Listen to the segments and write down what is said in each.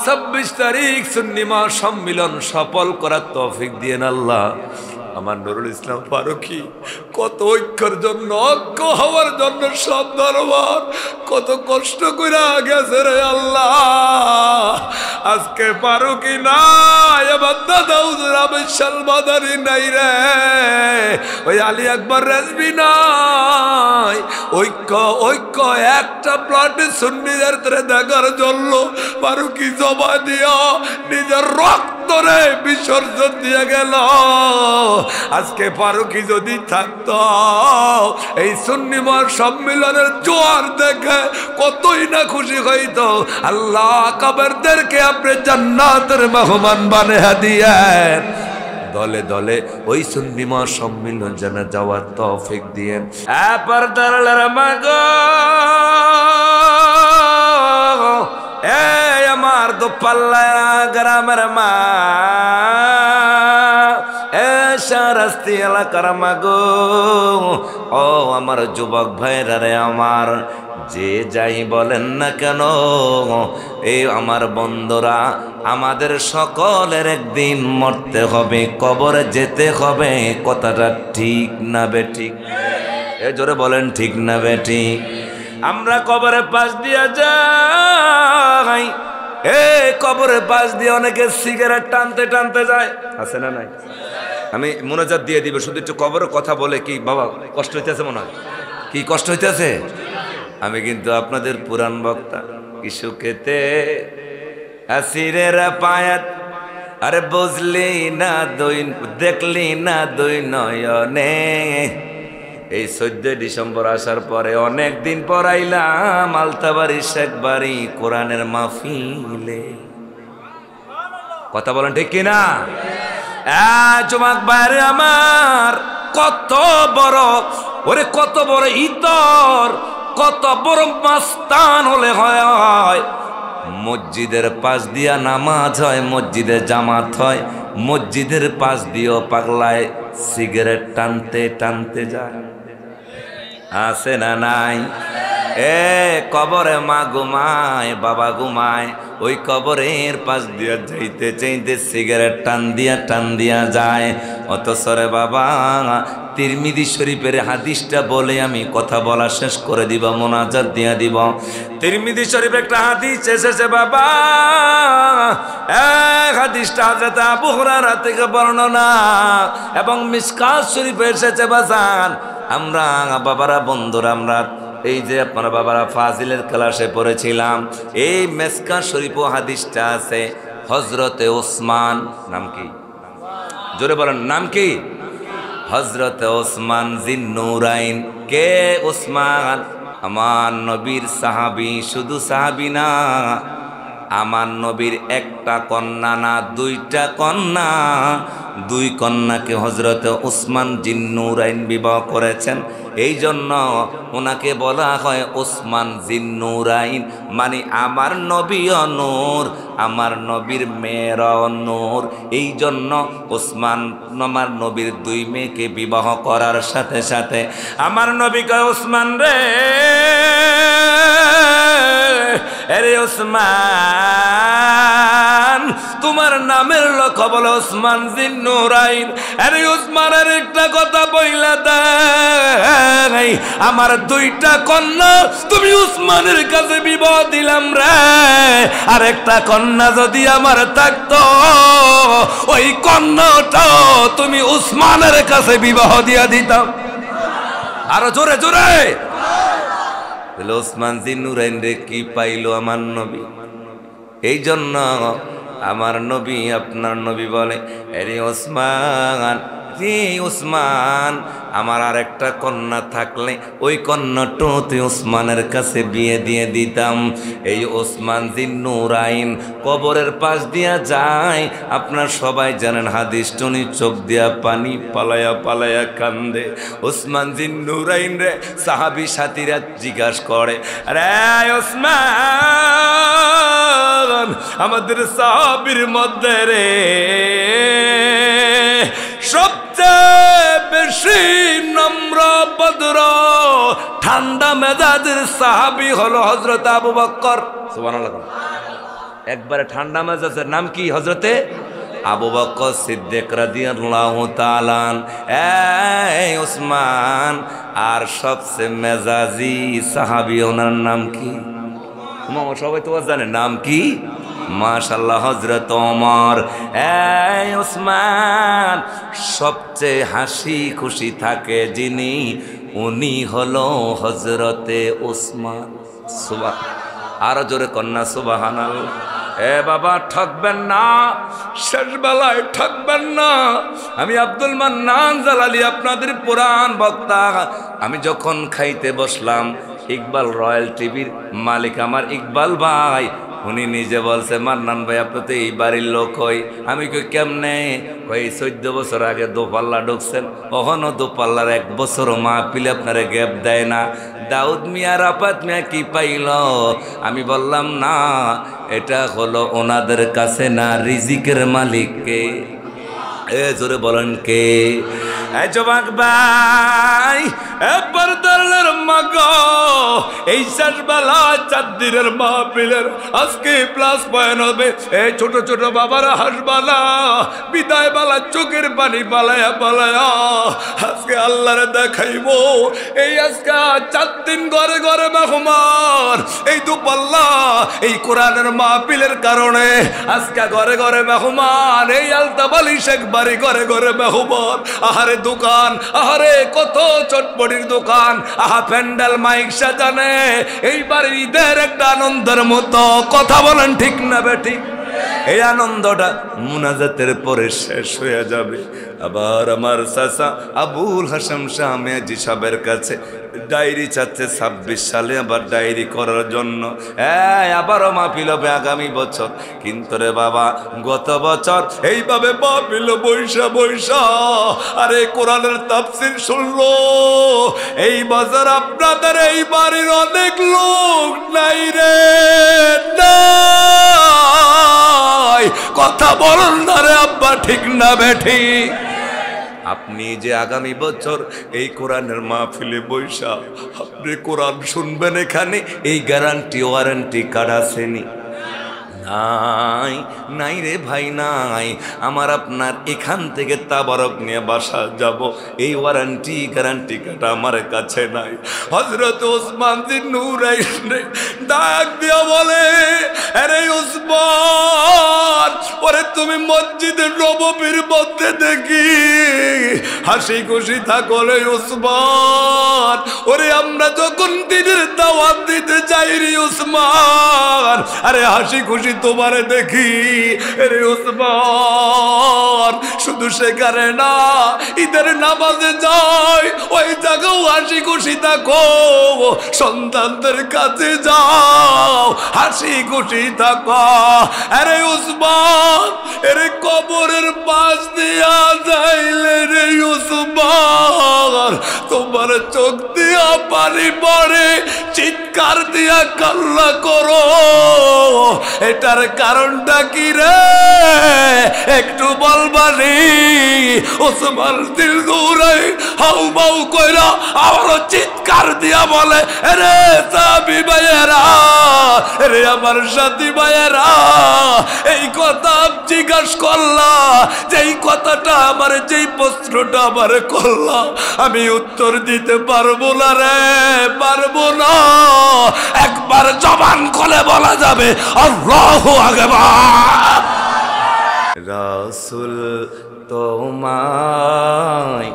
26 তারিখ সুন্নি মহাসম্মিলন সফল করার তৌফিক দিয়েন আল্লাহ। আমার নুরুল ইসলাম ফারুকী কত ঐক্যের জন্য, ঐক্য হওয়ার জন্য সব দরবার কত কষ্ট করে গেছে রে আল্লাহ। আজকে ফারুকী নাই, এবার দাদা হুজুর আবেশাল মাদারি নাই রে, ওই আলী আকবর রেজবি নাই। ঐক্য ঐক্য একটা প্লটে সুন্নিদের দেখার জন্য ফারুকী জমা দিয়া নিজের রক্তরে বিসর্জন দিয়ে গেল। আজকে ফারুকী যদি থাকতো এই সুন্নি মহাসম্মিলনের জোয়ার দেখে কতই না খুশি হইতো। আল্লাহ কাবেরদেরকে আপনি জান্নাতের মেহমান বানিয়ে দিয়েন। দলে দলে ওই সুন্নি মহাসম্মিলন যেন যাওয়ার তৌফিক দিয়েন। পর্দার মাগো এই আমার দোপাল্লা গ্রামের মা, রাস্তি এলাকার মাগো, ও আমার যুবক ভাইরা রে আমার, যে যাই বলেন না কেন এই আমার বন্ধুরা, আমাদের সকলের একদিন মরতে হবে, কবরে যেতে হবে। কথাটা ঠিক না বেঠিক? এ জোরে বলেন ঠিক না বেঠিক? আমরা কবরের পাশ দিয়ে যাই, কবরের পাশ দিয়ে অনেকে সিগারেট টানতে টানতে যায়, আছে না নাই? আমি মোনাজাত দিয়ে দিব, শুধু একটু কবরের কথা বলে কি বাবা কষ্ট হইতেছে? মনে হয় কি কষ্ট হইতেছে? আমি কিন্তু আপনাদের পুরাণ বক্তা। কি সুখেতে আসিরের পায়াত, আরে বুঝলি না দুই, দেখলি না দুই নয়নে। এই 14 ডিসেম্বর আসার পরে অনেক দিন পর আইলাম আলতাবাড়ি শেখ বাড়ি কোরআনের মাহফিলে। কথা বলেন ঠিক কিনা? যুবক ভাইরে আমার, কত বড় ওরে, কত বড় ইতর, কত বড় মাস্তান হলে হয় মসজিদের পাশ দিয়া নামাজ হয়, মসজিদে জামাত হয়, মসজিদের পাশ দিয়েও পাগলায় সিগারেট টানতে টানতে যায়। আছে না নাই? কবরে মা ঘুমায়, বাবা ঘুমায়, ওই কবরের পাশ দিয়া যাইতে চাইতে সিগারেট টান দিয়া যায়। অথচ রে বাবা তিরমিজি শরীফের হাদিসটা বলে আমি কথা বলা শেষ করে দিব, মোনাজাত দিয়া দিব। তিরমিজি শরীফে একটা হাদিস এসেছে বাবা, হাদিসটা হযরত আবু হুরায়রা থেকে বর্ণনা, এবং মিশকাত শরীফে এসেছে বাজান। আমরা বাবারা বন্ধুরা, আমরা এই যে আপনারা বাবারা ফাজিলের ক্লাসে পড়েছিলাম, এই মিশকাত শরীফে হাদিসটা আছে। হযরতে ওসমান, নাম কি? জোরে বলেন, নাম কি? হযরতে ওসমান জিন্নুরাইন। কে ওসমান? আমার নবীর সাহাবী। শুধু সাহাবী না, আমার নবীর একটা কন্যা না, দুইটা কন্যা, দুই কন্যাকে হযরতে ওসমান জিন্নুরাইন বিবাহ করেছেন। এই জন্য ওনাকে বলা হয় ওসমান জিন্নুরাইন, মানে আমার নবীও নূর, আমার নবীর মেয়েরাও নূর। এই জন্য ওসমান আমার নবীর দুই মেয়েকে বিবাহ করার সাথে সাথে আমার নবী কয়, ওসমান রে, আরে ওসমান, তোমার নামের লক্ষ্য বলো ওসমান জিন্নুরাইন। আরে ওসমানের একটা কথা বইলা দেয়, আমার দুইটা কন্যা তুমি উসমানের কাছে বিবাহ দিলাম রে, আর একটা কন্যা যদি আমার থাকতো ওই কন্যাটা তুমি উসমানের কাছে বিবাহ দিয়া দিতাম। আরো জোরে জোরে। ওসমান জিন্নুরাইন রে কি পাইলো আমার নবী? এই জন্য আমার নবী, আপনার নবী বলে, আরে ওসমান, রে ওসমান, আমার আর একটা কন্যা থাকলে ওই কন্যাটা তুই ওসমানের কাছে বিয়ে দিয়ে দিতাম। এই ওসমান জিন্নুরাইন কবরের পাশ দিয়া যায়, আপনার সবাই জানেন হাদিস, টনি চোখ দিয়া পানি পালায়া পালায়া কান্দে। ওসমান জিন্নুরাইন রে সাহাবী সাথীরা জিজ্ঞাসা করে, আরে ওসমান, আমাদের সাহাবীর মধ্যে রে সবচেয়ে বেশি নম্র ভদ্র ঠান্ডা মেজাজের সাহাবী হলো হযরত আবু বকর। সুবহানাল্লাহ। একবারে ঠান্ডা মেজাজের নাম কি? হযরতে আবু বকর সিদ্দিক রাদিয়াল্লাহু তাআলা। এই ওসমান। আর সবচেয়ে মেজাজি সাহাবী, ওনার নাম কি? মামা সবাই তো জানে নাম কি? মাশাআল্লাহ, হযরত ওমর। এই ওসমান, সবচেয়ে হাসি খুশি থাকে যিনি, উনি হলো হযরতে ওসমান। সুবহান, আরো জোরে কন্যা সুবহানাল্লাহ। এ বাবা ঠকবেন না, শেষ বেলায় ঠকবেন না। আমি আব্দুল মান্নান জালালি, আপনাদের পুরাণ বক্তা। আমি যখন খাইতে বসলাম, ইকবাল রয়্যাল টিভির মালিক আমার ইকবাল ভাই, উনি নিজে বলছে, মান্নান ভাই আপনি তো এই বাড়ির লোক। হই আমি কই কেমনে? ওই 14 বছর আগে দোপাল্লা ঢুকছেন, ওখানো দোপাল্লার 1 বছরও মাহফিলে আপনারা গ্যাপ দেয় না। দাউদ মিয়া রাফাত মিয়া কি পাইল? আমি বললাম না, এটা হলো ওনাদের কাছে না, রিজিকের মালিককে। এ জোরে বলেন কে? এই জবাক ভাই, এবার দলের মাগো, এই শেষ বেলা 4 দিনের মাহফিলের আজকে প্লাস পয়েন্ট হবে। এই ছোট ছোট বাবারা হাসবালা, বিদায় বালা, চোখের পানি পালায়া পালায়া আজকে আল্লাহরে দেখাইব। এই আজকে 4 দিন ঘরে ঘরে মেহমান, এই দুপাল্লা এই কোরআনের মাহফিলের কারণে আজকে ঘরে ঘরে মেহমান। এই আলতাবালি শেখ বাড়ি ঘরে ঘরে মেহমান। আহারে দোকান, আহারে কত চটপটির দোকান, আহা প্যান্ডেল মাইক সাজানে। এইবার ঈদের একটা আনন্দের মতো, কথা বলেন ঠিক না বেঠিক? এই আনন্দটা মুনাজাতের পরে শেষ হয়ে যাবে। আবার আমার চাচা আবুল হাসাম শাহ মেয়াজি সাহেবের কাছে ডায়েরি চাচ্ছে 26 সালে আবার ডায়েরি করার জন্য। আবারও মাহফিল হবে আগামী বছর। কিন্তু রে বাবা, গত বছর এইভাবে মাহফিল বৈশা বৈশা আরে কোরআনের তাফসীর শুনলো। এই বছর আপনাদের এই বাড়ির অনেক লোক নাই রে, নাই। কথা বলুন না রে আব্বা, ঠিক না বেঠি? আপনি যে আগামী বছর এই কোরআনের মাহফিলে বৈশা আপনি কোরআন শুনবেন, এখানে এই গ্যারান্টি ওয়ারেন্টি কার্ড আসেনি? নাই, নাই রে ভাই নাই। আমার আপনার এখান থেকে তাবারক নিয়ে বাসা যাব, এই ওয়ারেন্টি গ্যারান্টি কার্ড আমার কাছে নাই। হযরত ওসমান বিন নুরাইন ডাক দিয়া বলে, আরে ওসমান, ওরে তুমি মসজিদের নববীর মধ্যে দেখি হাসি খুশি থাকো রে ওসমান। ওরে আমরা যখন দিনের দাওয়াত দিতে যাই রে ওসমান, আরে হাসি খুশি তোমারে দেখি রে ওসমান। শুধু সেখানে না, ঈদের নামাজে যাই, ওই জায়গাও হাসি খুশি থাকো। সন্তানদের কাছে যাও, হাসি খুশি থাকো। আরে ওসমান, এরে কবরের পাশ দিয়া যাইলে রে ওসমান, তোমার চোখ দিয়া পানি পড়ে, চিৎকার দিয়া কান্না করো। এটার কারণটা কি রে? একটু বলবানি? ওসমান দিল দৌড়াই হাউ মাউ কইরা আবারও চিৎকার দিয়া বলে, রে সাহাবী ভাইয়েরা, রে আমার সাথী ভাইয়েরা, এই কথা জিজ্ঞাস করলা, যেই কথাটা আমার, যেই প্রশ্নটা আমার করলা, আমি উত্তর দিতে পারবো না রে, পারবো না। একবার জবান খুলে বলা যাবে আল্লাহু আকবার। রাসূল তোমায়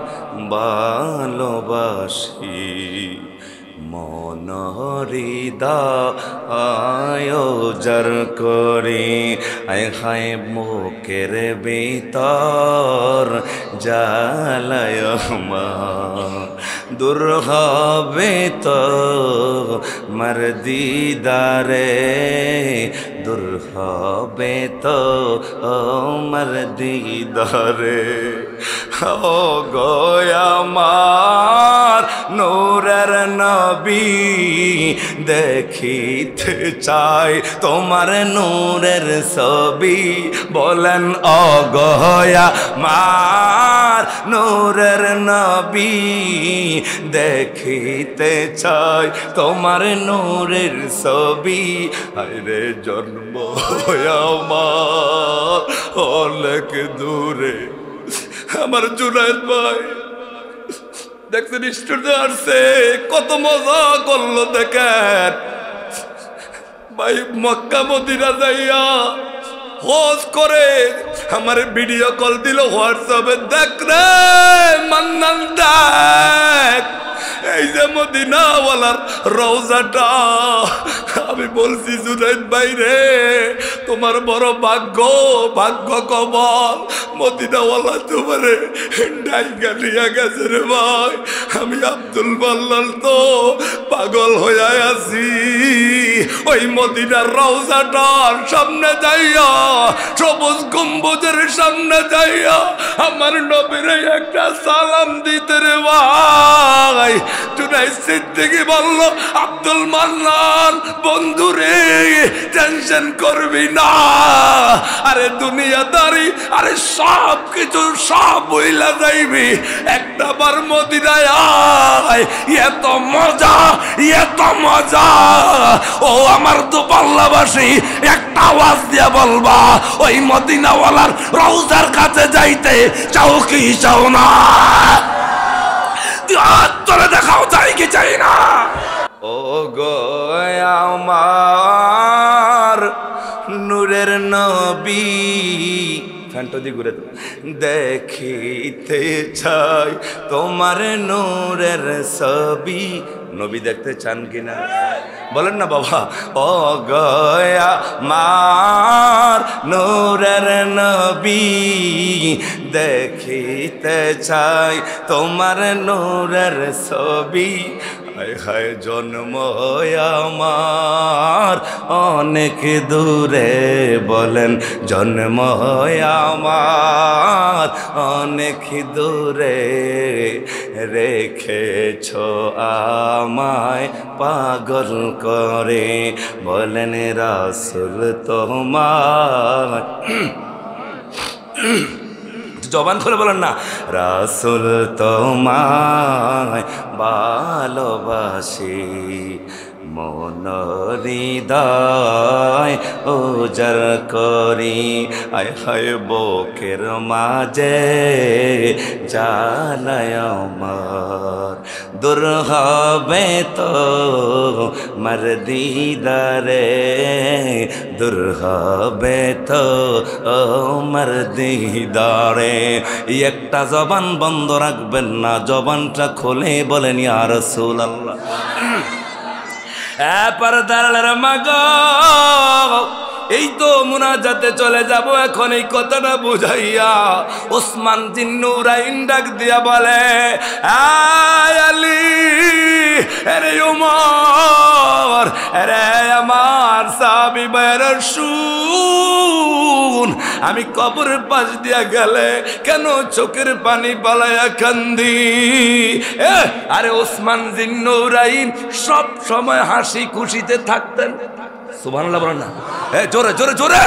ভালোবাসি, মন হৃদয় জর করি, আয় হায় মুখের ভিতর জ্বালায় আমার, দূর হবে তো মার দিদারে, দূর হবে তো মার দিদারে। ও গো আমার নূরের নবী দেখিতে চাই তোমার নূরের ছবি বলেন ও গো আমার নূরের নবী দেখিতে চাই তোমার নূরের ছবি আরে জন্ম আমার অনেক দূরে আমার জুনায়েদ ভাই দেখছেন স্টুডিও আসছে কত মজা করলো দেখেন ভাই মক্কা মদিনা যাইয়া হজ করে আমার ভিডিও কল দিল হোয়াটসঅ্যাপে দেখ রে মান্নান দেখ এই যে মদিনাওয়ালার রওজাটা আমি বলছি জুনায়েদ ভাই রে তোমার বড় ভাগ্য ভাগ্য কবল মদিনাওয়ালা তোমারে ডাইকা নিয়ে গেছে রে ভাই আমি আব্দুল মাল্লাল তো পাগল হয়ে আছি ওই মদিনার রওজাটার সামনে যাইয়া সবুজ গম্বুজের সামনে যাইয়া আমার নবীরে একটা সালাম দিতে রে ভাই জুনায়েদ সিদ্দিকী বলল আব্দুল মান্নান বন্ধু রে টেনশন করবি না আরে দুনিয়াদারি আরে সব কিছু সব বইলা যাইবি একটা বার মদিনায় আয় এত মজা ও আমার দুপাল্লাবাসী একটা আওয়াজ দিয়ে বলবা ওই মদিনাওয়ালার রওজার কাছে যাইতে চাও কি চাও না তোরে দেখাও চাই কি চাই না ও গো আমার নূরের নবী ফ্যানটা দিয়ে ঘুরে দেখিতে চাই তোমার নূরের ছবি নবী দেখতে চান কিনা বলেন না বাবা ও গয়া মার নূরের নবী দেখিতে চাই তোমার নূরের ছবি হায় হায় জন্ম আমার অনেক দূরে বলেন জন্ম আমার অনেক দূরে রেখেছ আমায় পাগল করে বলেন রাসূল তোমার জবান খুলে বলেন না রাসূল তোমায় ভালোবাসি মন হৃদয় উজার করি আয় হায় বুকের মাঝে জ্বালায় আমার দূর হবে তো মার দিদারে দূর হবে তো মার দিদারে একটা জবান বন্ধ রাখবেন না জবানটা খুলে বলেন ইয়া রাসূলুল্লাহ পর্দার মাগো এই তো মুনাজাতে চলে যাব এখন এই কথাটা বুঝাইয়া ওসমান জিন্নুরাইন ডাক দিয়া বলে আয় আলী আরে ওমর আরে আমার সাহাবী ভাইরা শুন আমি কবরের পাশ দিয়া গেলে কেন চোখের পানি পালায়া কান্দি আরে ওসমান জিন্নুরাইন সব সময় হাসি খুশিতে থাকতেন সুবহানাল্লাহ বলেন না জোরে জোরে জোরে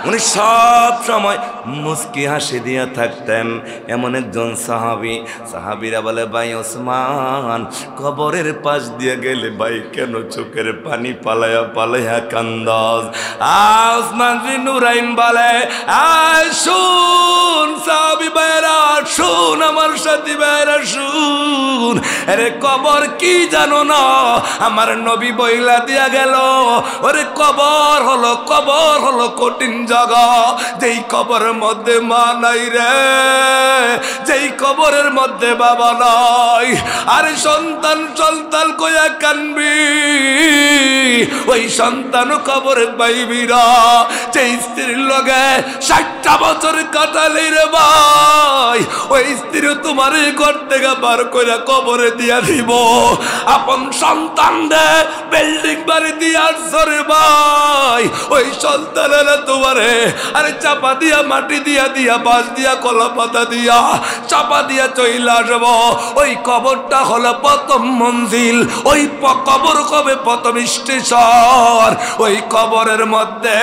উনি সব সময় মুস্কি হাসি দিয়া থাকতেন এমন একজন সাহাবীরা বলে ভাই ওসমান কবরের পাশ দিয়ে গেলে ভাই কেন চোখের পানি পালায়া পালায়া কান্দাস ওসমান জিন্নুরাইন বলে আয় শুন সাহাবী ভাইরা শুন আমার সাথী ভাইরা শুন আরে কবর কি জানো না আমার নবী বইলা দিয়া গেল ওরে কবর হলো কঠিন জায়গা যেই কবরের মধ্যে মা নাই রে যেই কবরের মধ্যে বাবা নাই আরে সন্তান কইয়া কানবি ওই সন্তান কবরে পাইবিরা যেই স্ত্রীর লগে 60টা বছর কাটালি রে ভাই ওই স্ত্রী তোমার ঘর থেকে বার কইরা কবরে দিয়া দিব আপন সন্তান দে বিল্ডিং বাড়ি দিয়া রে ভাই ওই সন্তানেরা তোমার করে, আরে চাপা দিয়া মাটি দিয়া দিয়া বাঁশ দিয়া কলা পাতা দিয়া চাপা দিয়া চইলা আসব। ওই কবরটা হলো প্রথম মঞ্জিল, ওই কবর কবে প্রথম স্টেশন। ওই কবরের মধ্যে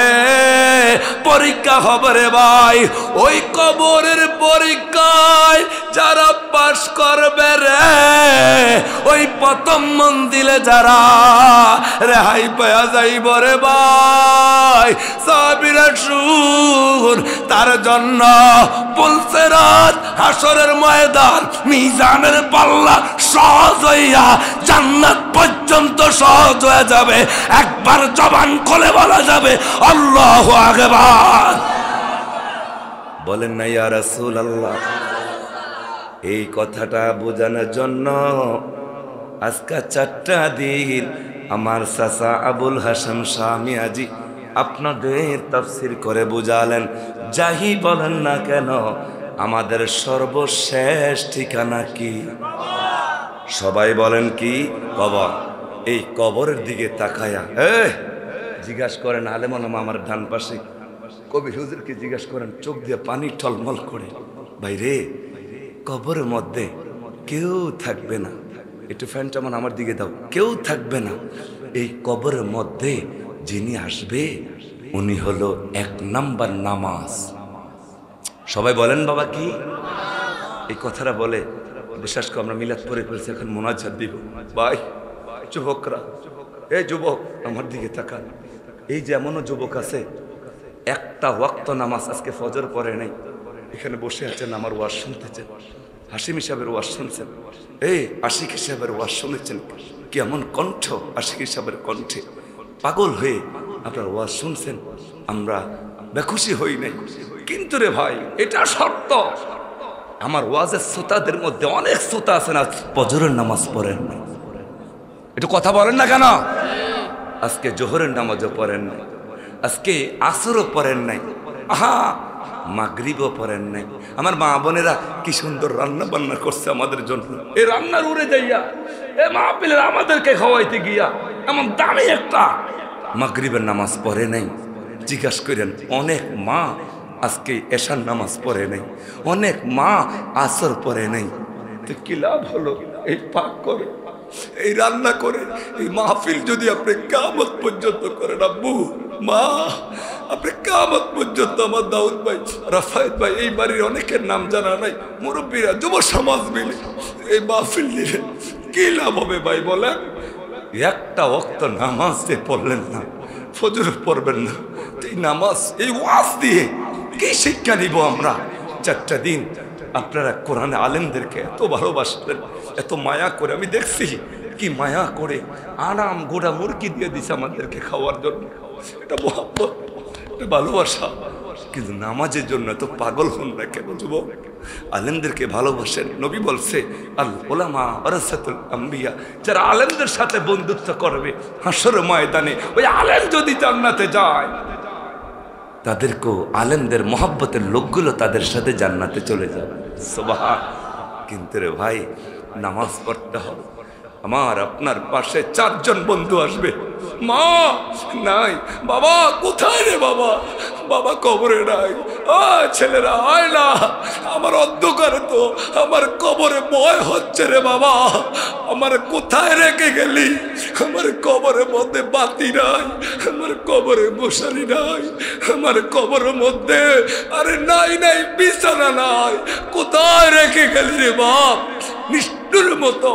পরীক্ষা হবে রে ভাই। ওই কবরের পরীক্ষায় যারা পাস করবে রে, ওই প্রথম মঞ্জিলে যারা রেহাই পাওয়া যাইব রে ভাই। সাবিরা শুন, তার জন্য পুলসিরাত হাসরের ময়দান মিজানের পাল্লা সহজ হইয়া জান্নাত পর্যন্ত সহজ হয়ে যাবে। একবার জবান খুলে বলা যাবে আল্লাহু আকবার। বলেন না ইয়া রাসূলুল্লাহ। এই কথাটা বোঝানোর জন্য আজকে 4টা দিন আমার চাচা আবুল হাসান শাহ মিয়াজি আপনাদের তাফসীর করে বুঝালেন। যাই বলেন না কেন, আমাদের সর্বশেষ ঠিকানা কি? সবাই বলেন কি? কবর। এই কবরের দিকে তাকায়া জিজ্ঞাসা করেন আলেম ওলামা আমার ডান পাশে কবি হুজুরকে জিজ্ঞাসা করেন, চোখ দিয়ে পানি টলমল করে, ভাই রে কবরের মধ্যে কেউ থাকবে না, একটু ফ্যানটা আমার দিকে দাও, কেউ থাকবে না। এই কবরের মধ্যে যিনি আসবে উনি হলো 1 নাম্বার নামাজ। সবাই বলেন বাবা কি? এই কথাটা বলে বিশেষ করে আমরা মিলাদ পড়ে ফেলছি, এখন মোনাজাত দিব। ভাই যুবকরা, এই যুবক আমার দিকে তাকান। এই যে এমনও যুবক আছে একটা ওয়াক্ত নামাজ আজকে ফজর পড়ে নাই, এখানে বসে আছেন আমার ওয়াজ শুনতেছেন, হাসিম সাহেবের ওয়াজ শুনছেন, এই আশিক সাহেবের ওয়াজ শুনেছেন। কেমন কণ্ঠ আশিক সাহেবের কণ্ঠে, পাগল হয়ে আপনার ওয়াজ শুনছেন। আমরা বেখুশি হই নাই, কিন্তু রে ভাই এটা সত্য। আমার ওয়াজের শ্রোতাদের মধ্যে অনেক শ্রোতা আছেন আজ ফজরের নামাজ পড়েন না। একটু কথা বলেন না কেন? আজকে জোহরের নামাজও পড়েন নাই, আজকে আসরও পড়েন নাই, আহা মাগরিবও পড়েন নাই। আমার মা বোনেরা কি সুন্দর রান্না বান্না করছে আমাদের জন্য, এই রান্নার উড়ে যাইয়া এ মাহফিলের আমাদেরকে খাওয়াইতে গিয়া এমন দামি একটা মাগরিবের নামাজ পড়ে নাই। জিজ্ঞাসা করেন অনেক মা আজকে এশার নামাজ পড়ে নাই, অনেক মা আসর পড়ে নাই। তো কি লাভ হলো? এই পাক করে, এই রান্না করে, এই মাহফিল যদি আপনি কিয়ামত পর্যন্ত করেন, আব্বু মা আপনি কিয়ামত পর্যন্ত, আমার দাউদ ভাই, রাফায়েত ভাই, এই বাড়ির অনেকের নাম জানা নাই, মুরব্বীরা যুব সমাজ মিলে এই মাহফিল নিলে কি লাভ হবে ভাই বলেন? একটা ওয়াক্ত নামাজ যে পড়লেন না, ফজর পড়বেন না, এই নামাজ এই ওয়াজ দিয়ে কি শিক্ষা নিব আমরা? 4টা দিন আপনারা কোরআনে আলেমদেরকে এত ভালোবাসলেন, এত মায়া করে, আমি দেখছি কি মায়া করে আরাম গোড়া মুরগি দিয়ে দিছে আমাদেরকে খাওয়ার জন্য। এটা মহব্বত, এটা ভালোবাসা। কিন্তু নামাজের জন্য এত পাগল হন না কেন যুবক? আলেমদেরকে ভালোবাসেন। নবী বলছে আল উলামা ওয়ারাসাতুল আম্বিয়া, যারা আলেমদের সাথে বন্ধুত্ব করবে হাসর ময়দানে, ওই আলেম যদি জান্নাতে যায় তাদেরকেও আলেমদের মহব্বতের লোকগুলো তাদের সাথে জান্নাতে চলে যাবে। সুবহান। কিন্তু রে ভাই নামাজ পড়তে হবে। আমার আপনার পাশে 4 জন বন্ধু আসবে, মা নাই, বাবা কোথায় রে বাবা, বাবা কবরে নাই, ছেলেরা আয় না, আমার অন্ধকারে তো আমার কবরে ভয় হচ্ছে রে বাবা, আমার কোথায় রেখে গেলি, আমার কবরের মধ্যে বাতি নাই, আমার কবরে মশারি নাই, আমার কবরের মধ্যে আরে নাই নাই বিছানা নাই, কোথায় রেখে গেলি রে বাপ? নিষ্ঠুর মতো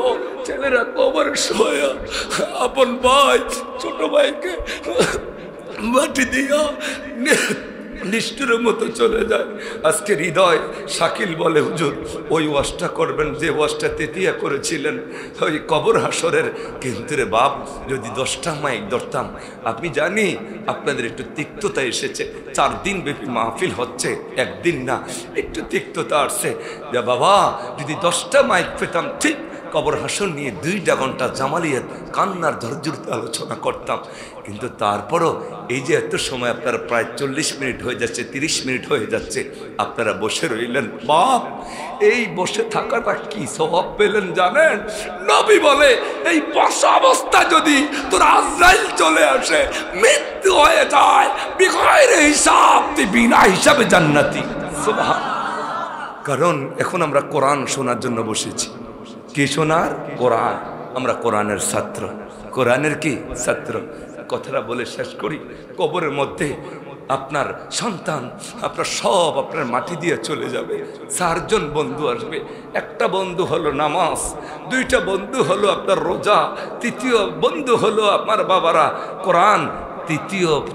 ছেলেরা কবরে শোয়া আপন ভাই ছোট ভাইকে মাটি দিয়া নিষ্ঠুরের মতো চলে যায়। আজকে হৃদয় শাকিল বলে, হুজুর ওই ওয়াজটা করবেন যে ওয়াজটা তেতিয়া করেছিলেন ওই কবর হাসরের। কিন্তু রে বাপ যদি 10টা মাইক ধরতাম, আপনি জানি আপনাদের একটু তিক্ততা এসেছে, 4 দিন ব্যাপী মাহফিল হচ্ছে, একদিন না, একটু তিক্ততা আসছে। যে বাবা যদি 10টা মাইক পেতাম, ঠিক কবর হাসর নিয়ে 2টা ঘন্টা জামালিয়াত কান্নার ধৈর্যতে আলোচনা করতাম। কিন্তু তারপরও এই যে এত সময় আপনারা প্রায় 40 মিনিট হয়ে যাচ্ছে, 30 মিনিট হয়ে যাচ্ছে, আপনারা বসে রইলেন। বাপ এই বসে থাকাটা কি সওয়াব পেলেন জানেন? নবী বলে এই বসা অবস্থা যদি তোর আজরাইল চলে আসে, মৃত্যু হয়ে যায়, বিগয়রে হিসাব শান্তি বিনা হিসাবে জান্নাতি। সুবহান। কারণ এখন আমরা কোরআন শোনার জন্য বসেছি। কি শোনার? কোরআন। আমরা কোরআনের ছাত্র। কোরআনের কি ছাত্র? কথাটা বলে শেষ করি। কবরের মধ্যে আপনার সন্তান, আপনার সব আপনার মাটি দিয়ে চলে যাবে। 4 জন বন্ধু আসবে। একটা বন্ধু হলো নামাজ, 2টা বন্ধু হলো আপনার রোজা, 3য় বন্ধু হলো আমার বাবারা কোরআন,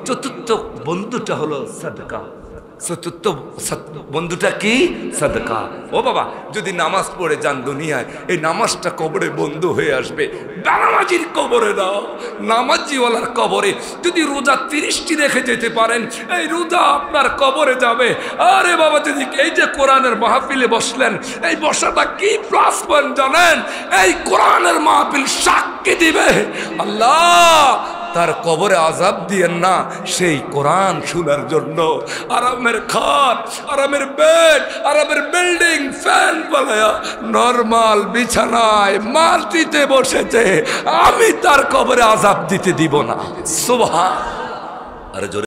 চতুর্থ বন্ধুটা হলো সাদকা। চতুর্থ বন্ধুটা কি? সাদকা। ও বাবা, যদি নামাজ পড়ে যান দুনিয়ায়, এই নামাজটা কবরে বন্ধু হয়ে আসবে। নামাজির কবরে দাও, নামাজিওয়ালার কবরে যদি রোজা 30টি রেখে যেতে পারেন, এই রোজা আপনার কবরে যাবে। আরে বাবা, যদি এই যে কোরআনের মাহফিলে বসলেন, এই বসাটা কি প্লাস পয়েন্ট জানেন? এই কোরআনের মাহফিল সাক্ষী দিবে আল্লাহ তার কবরে আযাব দিয়েন না, সেই কোরআন শোনার জন্য। আরামের খাট, আরামের বেড, আরামের বিল্ডিং, ফ্যান বালায়া নরমাল বিছানায় মাটিতে বসেছে, আমি তার কবরে আযাব দিতে দিব না। সুবহান। আরে